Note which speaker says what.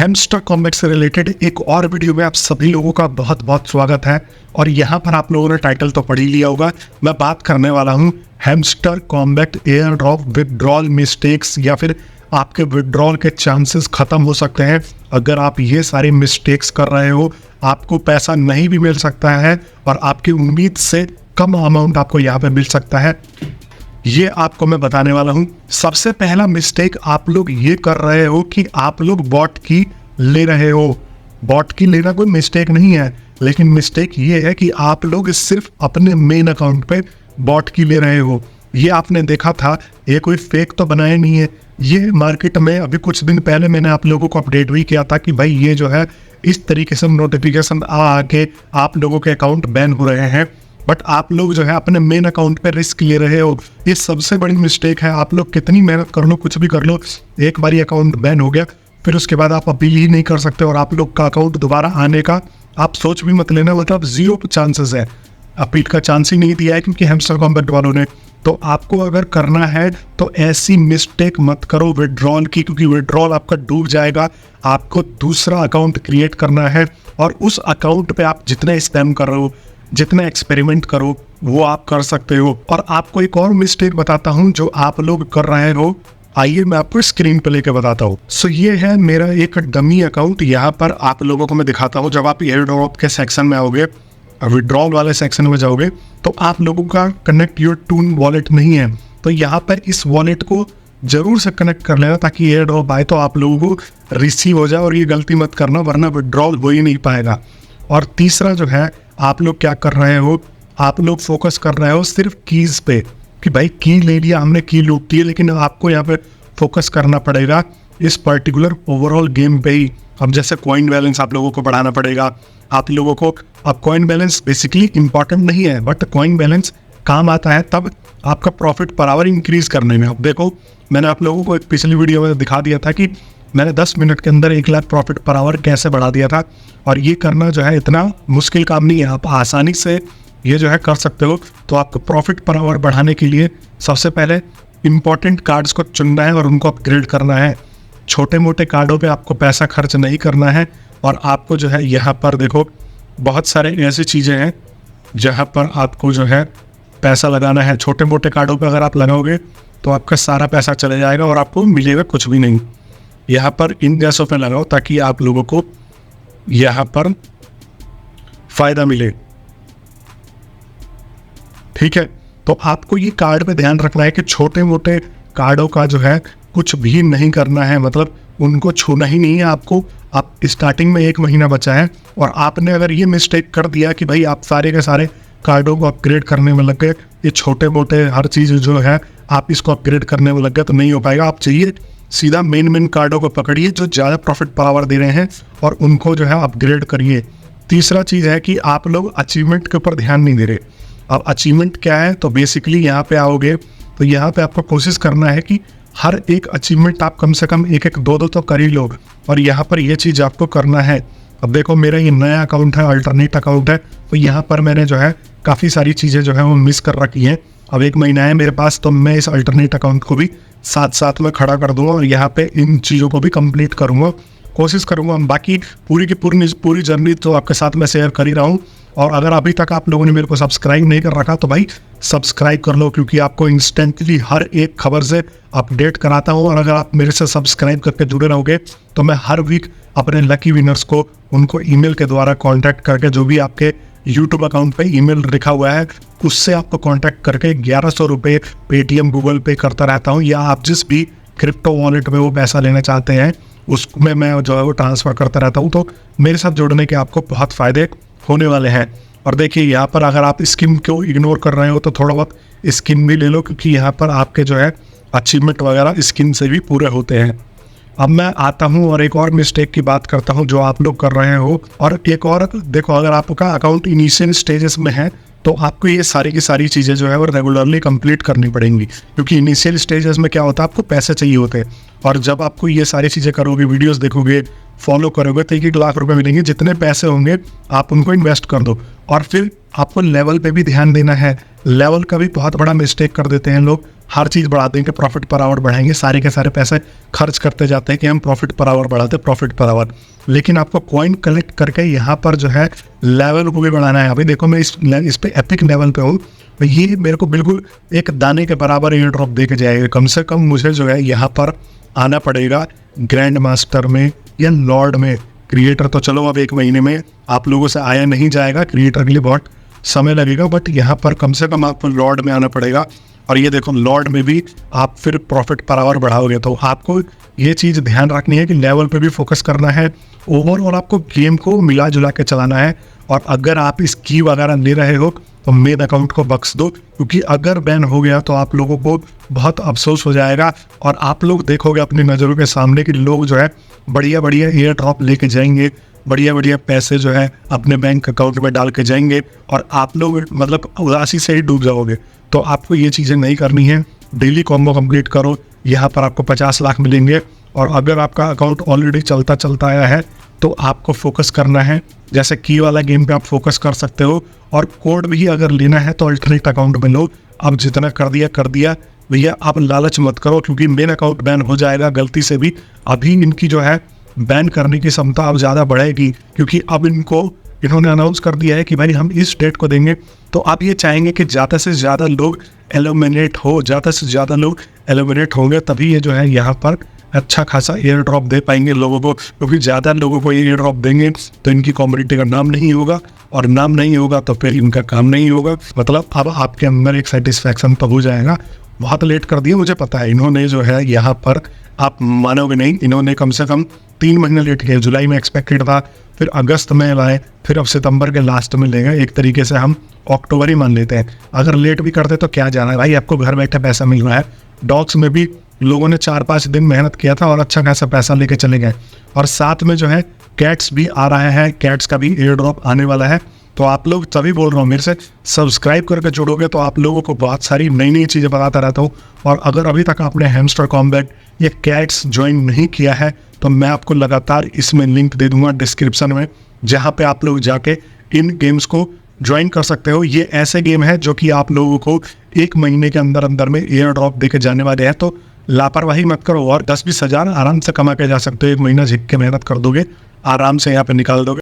Speaker 1: Hamster combat से related एक और वीडियो में आप सभी लोगों का बहुत बहुत स्वागत है। और यहाँ पर आप लोगों ने टाइटल तो पढ़ ही लिया होगा। मैं बात करने वाला हूँ hamster combat air drop withdrawal mistakes, या फिर आपके विड्रॉल के चांसेस ख़त्म हो सकते हैं अगर आप ये सारी मिस्टेक्स कर रहे हो। आपको पैसा नहीं भी मिल सकता है और आपकी उम्मीद से कम अमाउंट आपको यहाँ पे मिल सकता है। ये आपको मैं बताने वाला हूँ। सबसे पहला मिस्टेक आप लोग ये कर रहे हो कि आप लोग बॉट की ले रहे हो। बॉट की लेना कोई मिस्टेक नहीं है, लेकिन मिस्टेक ये है कि आप लोग सिर्फ अपने मेन अकाउंट पे बॉट की ले रहे हो। ये आपने देखा था, ये कोई फेक तो बनाया नहीं है। ये मार्केट में अभी कुछ दिन पहले मैंने आप लोगों को अपडेट भी किया था कि भाई ये जो है इस तरीके से नोटिफिकेशन आके आप लोगों के अकाउंट बैन हो रहे हैं, बट आप लोग जो है अपने मेन अकाउंट पे रिस्क ले रहे हो। ये सबसे बड़ी मिस्टेक है। आप लोग कितनी मेहनत कर लो, कुछ भी कर लो, एक बार ये अकाउंट बैन हो गया फिर उसके बाद आप अपील ही नहीं कर सकते और आप लोग का अकाउंट दोबारा आने का आप सोच भी मत लेना। मतलब 0 चांसेस है, अपील का चांस ही नहीं दिया है क्योंकि हैमस्टर कॉम्बैट वालों ने। तो आपको अगर करना है तो ऐसी मिस्टेक मत करो विड्रॉल की, क्योंकि विड्रॉल आपका डूब जाएगा। आपको दूसरा अकाउंट क्रिएट करना है और उस अकाउंट पे आप जितना स्पैम कर रहे हो, जितना एक्सपेरिमेंट करो वो आप कर सकते हो। और आपको एक और मिस्टेक बताता हूँ जो आप लोग कर रहे हो। आइए मैं आपको स्क्रीन पे लेके बताता हूँ। सो ये है मेरा एक डमी अकाउंट। यहाँ पर आप लोगों को मैं दिखाता हूँ। जब आप एयर ड्रॉप के सेक्शन में आओगे, विड्रॉल वाले सेक्शन में जाओगे, तो आप लोगों का कनेक्ट योर टून वॉलेट नहीं है। तो यहाँ पर इस वॉलेट को जरूर से कनेक्ट कर लेना ताकि एयर ड्रॉप आए तो आप लोगों को रिसीव हो जाए। और ये गलती मत करना वरना विड्रॉल हो ही नहीं पाएगा। और तीसरा जो है, आप लोग क्या कर रहे हो, आप लोग फोकस कर रहे हो सिर्फ कीज पे कि भाई की ले लिया हमने, की लूट ली, लेकिन आपको यहाँ पे फोकस करना पड़ेगा इस पर्टिकुलर ओवरऑल गेम पे ही। अब जैसे कॉइन बैलेंस आप लोगों को बढ़ाना पड़ेगा। आप लोगों को अब कॉइन बैलेंस बेसिकली इंपॉर्टेंट नहीं है, बट कॉइन बैलेंस काम आता है तब आपका प्रॉफिट पर आवर इंक्रीज करने में। अब देखो, मैंने आप लोगों को एक पिछली वीडियो में दिखा दिया था कि मैंने 10 मिनट के अंदर 1 लाख प्रॉफिट पर आवर कैसे बढ़ा दिया था। और ये करना जो है इतना मुश्किल काम नहीं है, आप आसानी से ये जो है कर सकते हो। तो आपको प्रॉफिट पर आवर बढ़ाने के लिए सबसे पहले इंपॉर्टेंट कार्ड्स को चुनना है और उनको अपग्रेड करना है। छोटे मोटे कार्डों पे आपको पैसा खर्च नहीं करना है। और आपको जो है यहाँ पर देखो बहुत सारे ऐसी चीज़ें हैं जहाँ पर आपको जो है पैसा लगाना है। छोटे मोटे कार्डों पे अगर आप लगाओगे तो आपका सारा पैसा चले जाएगा और आपको मिलेगा कुछ भी नहीं। यहाँ पर इन जैसों पे लगाओ ताकि आप लोगों को यहाँ पर फायदा मिले। ठीक है, तो आपको ये कार्ड पे ध्यान रखना है कि छोटे मोटे कार्डों का जो है कुछ भी नहीं करना है, मतलब उनको छूना ही नहीं है आपको। आप स्टार्टिंग में 1 महीना बचा है और आपने अगर ये मिस्टेक कर दिया कि भाई आप सारे के सारे कार्डों को अपग्रेड करने में लग गए, ये छोटे मोटे हर चीज़ जो है आप इसको अपग्रेड करने में लग गए, तो नहीं हो पाएगा। आप चाहिए सीधा मेन कार्डों को पकड़िए जो ज़्यादा प्रॉफिट पर आवर दे रहे हैं और उनको जो है अपग्रेड करिए। तीसरा चीज़ है कि आप लोग अचीवमेंट के ऊपर ध्यान नहीं दे रहे। अब अचीवमेंट क्या है, तो बेसिकली यहाँ पे आओगे तो यहाँ पे आपको कोशिश करना है कि हर एक अचीवमेंट आप कम से कम 1-1, 2-2 तो कर ही लो। और यहाँ पर ये चीज़ आपको करना है। अब देखो मेरा ये नया अकाउंट है, अल्टरनेट अकाउंट है, तो यहाँ पर मैंने जो है काफ़ी सारी चीज़ें जो है वो मिस कर रखी हैं। अब 1 महीना है मेरे पास, तो मैं इस अल्टरनेट अकाउंट को भी साथ साथ में खड़ा कर दूंगा और यहाँ पे इन चीज़ों को भी कंप्लीट करूँगा, कोशिश करूँगा। बाकी पूरी की पूरी जर्नी तो आपके साथ मैं शेयर कर ही रहा हूँ। और अगर अभी तक आप लोगों ने मेरे को सब्सक्राइब नहीं कर रखा तो भाई सब्सक्राइब कर लो, क्योंकि आपको इंस्टेंटली हर एक खबर से अपडेट कराता हूँ। और अगर आप मेरे से सब्सक्राइब करके जुड़े रहोगे तो मैं हर वीक अपने लकी विनर्स को उनको ईमेल के द्वारा कांटेक्ट करके, जो भी आपके यूट्यूब अकाउंट पे ईमेल लिखा हुआ है उससे आपको कांटेक्ट करके 1100 रुपये पेटीएम गूगल पे करता रहता हूँ। या आप जिस भी क्रिप्टो वॉलेट में वो पैसा लेना चाहते हैं उसमें मैं जो है वो ट्रांसफ़र करता रहता हूँ। तो मेरे साथ जुड़ने के आपको बहुत फ़ायदे होने वाले हैं। और देखिए यहाँ पर अगर आप स्कीम को इग्नोर कर रहे हो तो थोड़ा बहुत स्कीम भी ले लो, क्योंकि यहाँ पर आपके जो है अचीवमेंट वगैरह स्कीम से भी पूरे होते हैं। अब मैं आता हूँ और एक और मिस्टेक की बात करता हूँ जो आप लोग कर रहे हो। और एक और देखो, अगर आपका अकाउंट इनिशियल स्टेजेस में है तो आपको ये सारी की सारी चीज़ें जो है वो रेगुलरली कंप्लीट करनी पड़ेंगी, क्योंकि इनिशियल स्टेजेस में क्या होता है, आपको पैसे चाहिए होते हैं। और जब आपको ये सारी चीज़ें करोगे, वीडियोस देखोगे, फॉलो करोगे, तो 1-1 लाख रुपए मिलेंगे। जितने पैसे होंगे आप उनको इन्वेस्ट कर दो। और फिर आपको लेवल पे भी ध्यान देना है। लेवल का भी बहुत बड़ा मिस्टेक कर देते हैं लोग। हर चीज़ बढ़ा देंगे, प्रॉफिट पर आवर बढ़ाएंगे, सारे के सारे पैसे खर्च करते जाते हैं कि हम प्रॉफिट पर आवर बढ़ाते, प्रॉफिट पर आवर। लेकिन आपको कॉइन कलेक्ट करके यहाँ पर जो है लेवल को भी बढ़ाना है। अभी देखो मैं इस पे एपिक लेवल पे हूँ, ये मेरे को बिल्कुल एक दाने के बराबर एयर ड्रॉप दे के जाएगा। कम से कम मुझे जो है यहाँ पर आना पड़ेगा ग्रैंड मास्टर में या लॉर्ड में। क्रिएटर तो चलो अब 1 महीने में आप लोगों से आया नहीं जाएगा, क्रिएटर के लिए बहुत समय लगेगा, बट यहाँ पर कम से कम आपको लॉर्ड में आना पड़ेगा। और ये देखो लॉर्ड में भी आप फिर प्रॉफिट पर आवर बढ़ाओगे। तो आपको ये चीज़ ध्यान रखनी है कि लेवल पे भी फोकस करना है, ओवरऑल आपको गेम को मिला जुला के चलाना है। और अगर आप इस की वगैरह ले रहे हो तो मेन अकाउंट को बख्श दो, क्योंकि अगर बैन हो गया तो आप लोगों को बहुत अफसोस हो जाएगा। और आप लोग देखोगे अपनी नज़रों के सामने कि लोग जो है बढ़िया बढ़िया एयर ड्रॉप लेके जाएंगे, बढ़िया बढ़िया पैसे जो है अपने बैंक अकाउंट में डाल के जाएंगे, और आप लोग मतलब उदासी से ही डूब जाओगे। तो आपको ये चीज़ें नहीं करनी है। डेली कॉम्बो कंप्लीट करो, यहाँ पर आपको 50 लाख मिलेंगे। और अगर आपका अकाउंट ऑलरेडी चलता आया है तो आपको फोकस करना है, जैसे की वाला गेम पे आप फोकस कर सकते हो। और कोड भी अगर लेना है तो अल्टरनेट अकाउंट में लो। अब जितना कर दिया भैया, आप लालच मत करो, क्योंकि मेन अकाउंट बैन हो जाएगा गलती से भी। अभी इनकी जो है बैन करने की क्षमता अब ज़्यादा बढ़ेगी, क्योंकि अब इन्होंने अनाउंस कर दिया है कि भाई हम इस डेट को देंगे। तो आप ये चाहेंगे कि ज़्यादा से ज़्यादा लोग एलिमिनेट हो, ज़्यादा से ज़्यादा लोग एलिमिनेट होंगे, तभी ये जो है यहाँ पर अच्छा खासा एयर ड्रॉप दे पाएंगे लोगों को। क्योंकि ज़्यादा लोगों को एयर ड्रॉप देंगे तो इनकी कम्युनिटी का नाम नहीं होगा, और नाम नहीं होगा तो फिर इनका काम नहीं होगा। मतलब अब आपके अंदर एक सेटिस्फैक्शन तो हो जाएगा। बहुत लेट कर दिया मुझे पता है, इन्होंने जो है यहाँ पर आप मानोगे नहीं, इन्होंने कम से कम 3 महीने लेट किया। जुलाई में एक्सपेक्टेड था, फिर अगस्त में लाए, फिर अब सितंबर के लास्ट में लेंगे। एक तरीके से हम अक्टूबर ही मान लेते हैं। अगर लेट भी करते तो क्या जाना है भाई, आपको घर बैठे पैसा मिल रहा है। डॉग्स में भी लोगों ने 4-5 दिन मेहनत किया था और अच्छा खासा पैसा लेके चले गए। और साथ में जो है कैट्स भी आ रहा है, कैट्स का भी एयर ड्रॉप आने वाला है। तो आप लोग तभी बोल रहा हूँ, मेरे से सब्सक्राइब करके जुड़ोगे तो आप लोगों को बहुत सारी नई नई चीज़ें बताता रहता हूँ। और अगर अभी तक आपने हैमस्टर कॉम्बैट या कैट्स ज्वाइन नहीं किया है तो मैं आपको लगातार इसमें लिंक दे दूंगा डिस्क्रिप्शन में, जहाँ पे आप लोग जाके इन गेम्स को ज्वाइन कर सकते हो। ये ऐसे गेम है जो कि आप लोगों को 1 महीने के अंदर अंदर में एयर ड्रॉप देके जाने वाले हैं। तो लापरवाही मत करो, और 10-20 हज़ार आराम से कमा के जा सकते हो। 1 महीना झिक के मेहनत कर दोगे, आराम से यहाँ पे निकाल दोगे।